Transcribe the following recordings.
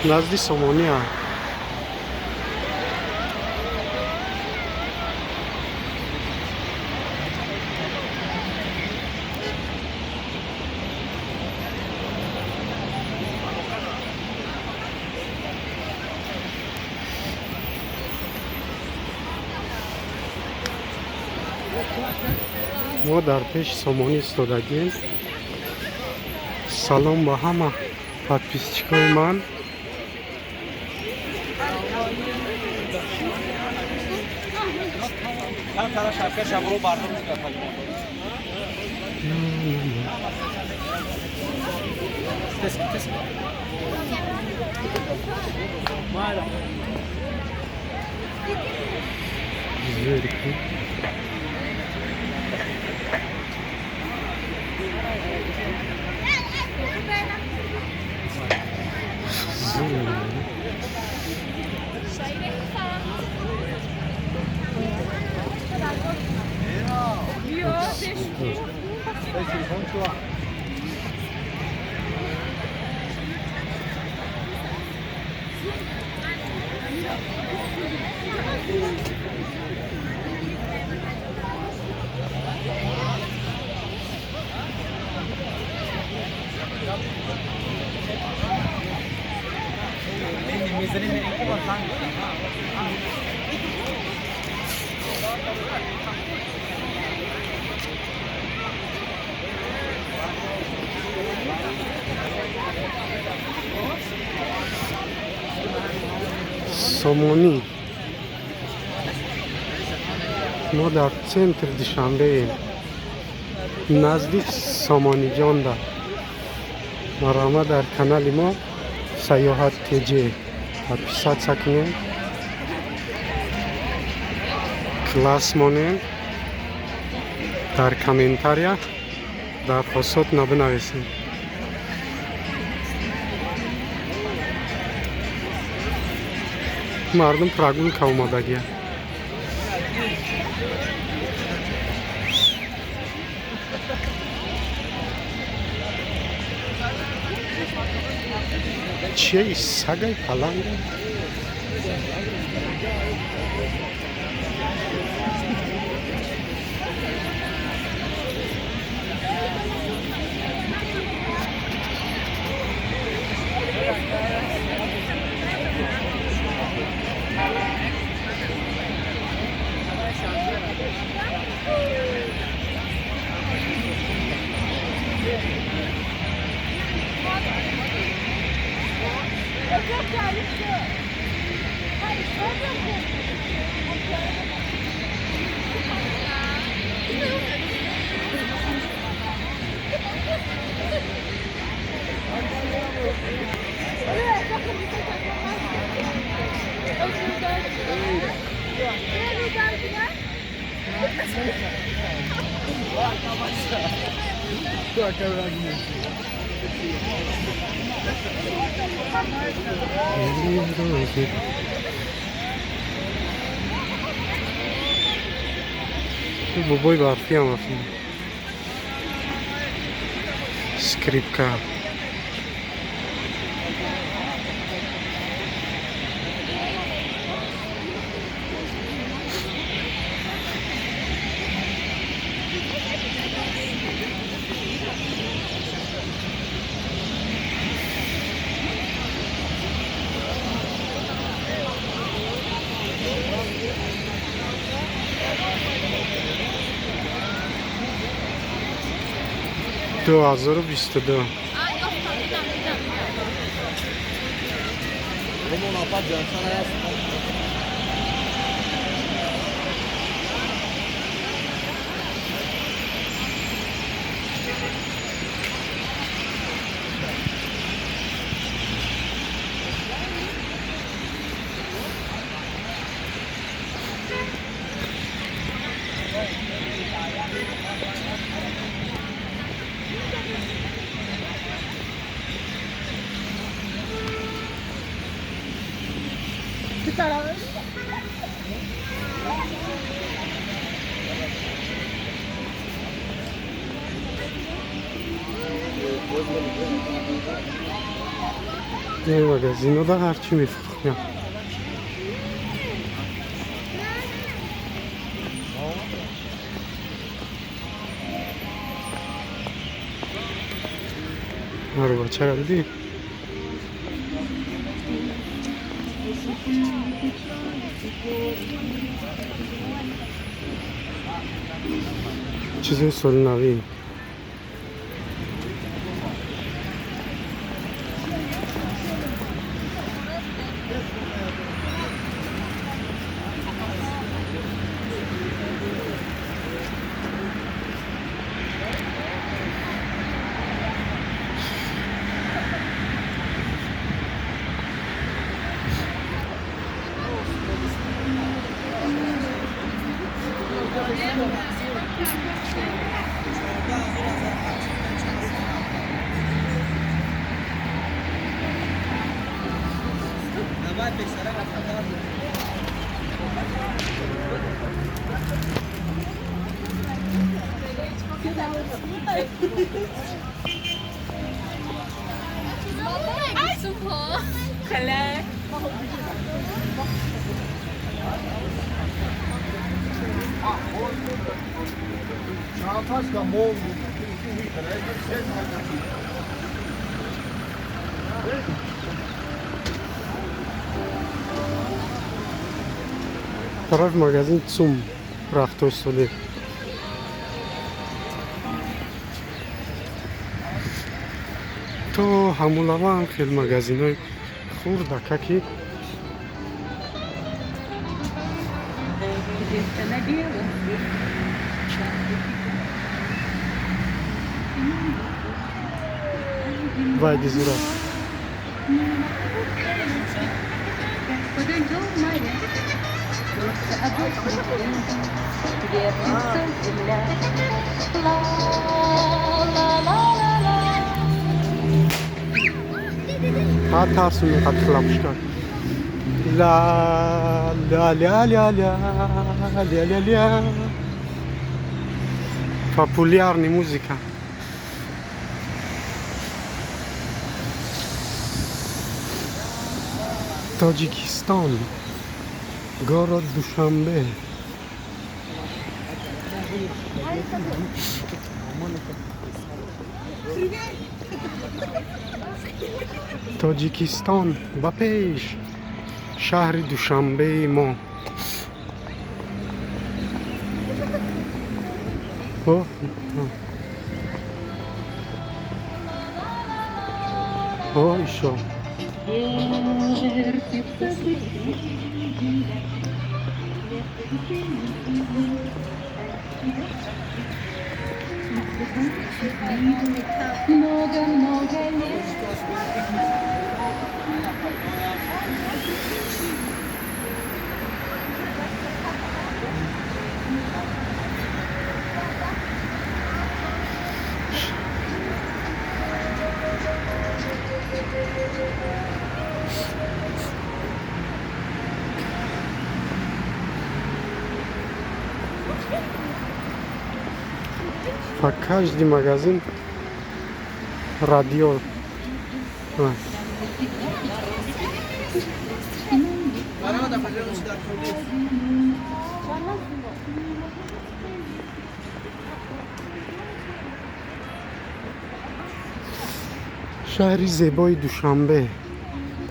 نزدی سامانی ها. ما در پیش سامانی استادگیم. سلام با همه подписчикای من. سامانی ما در سنتر دوشنبه ایم. نزدیک سامانی جان ده. مرامه در کانال ما سیاحت تیجی подписать سکنیم، کلاس مانیم، در کامنتاریا درخواستات نبنویسیم. مردم прогулка اومدگی. چیه سگای پلنگ؟ بابای برفی هم هستم. سکریپکا $2022. این مگزین دا هرچی میفروختیم. آره بچه گردی چیزی سلنوی Ai, super! Hello! طرف مگزین تسوم رفت و سولی تو همون خیلی مگزین های خورده که وای دیزورا ها ترسونی قد خلابش کن لا لا لا لا لا لا لا لا популярна музыка. Таджикистан, город Душанбе. Таджикистан, ба пеш, шаҳри Душанбеи мо. Ой, шо. По каждый магазин радио. شهری زیبای دوشنبه،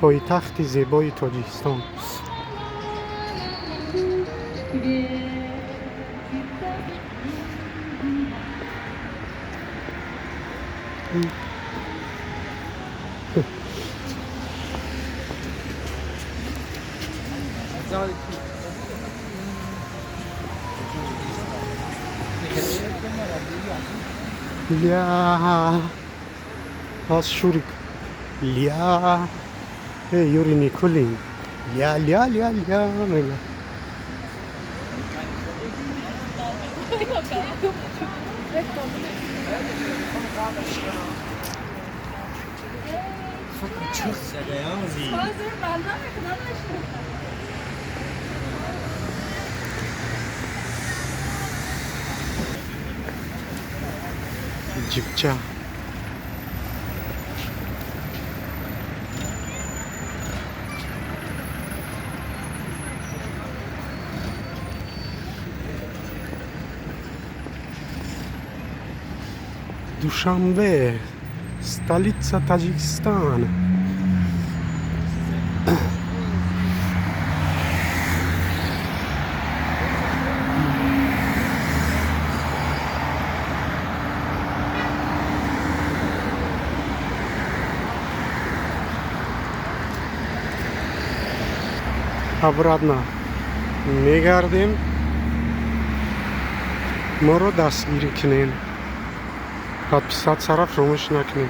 پایتخت زیبای تاجیکستان. Ля, аз шурик. Ля, Юрий Никулин. Ля, ля, ля, ля, ля. Cipça. Душанбе, столица Таджикистана. Обратно میگردیم ما رو دستگیری کنین. حدثت صرف رومش نکنین.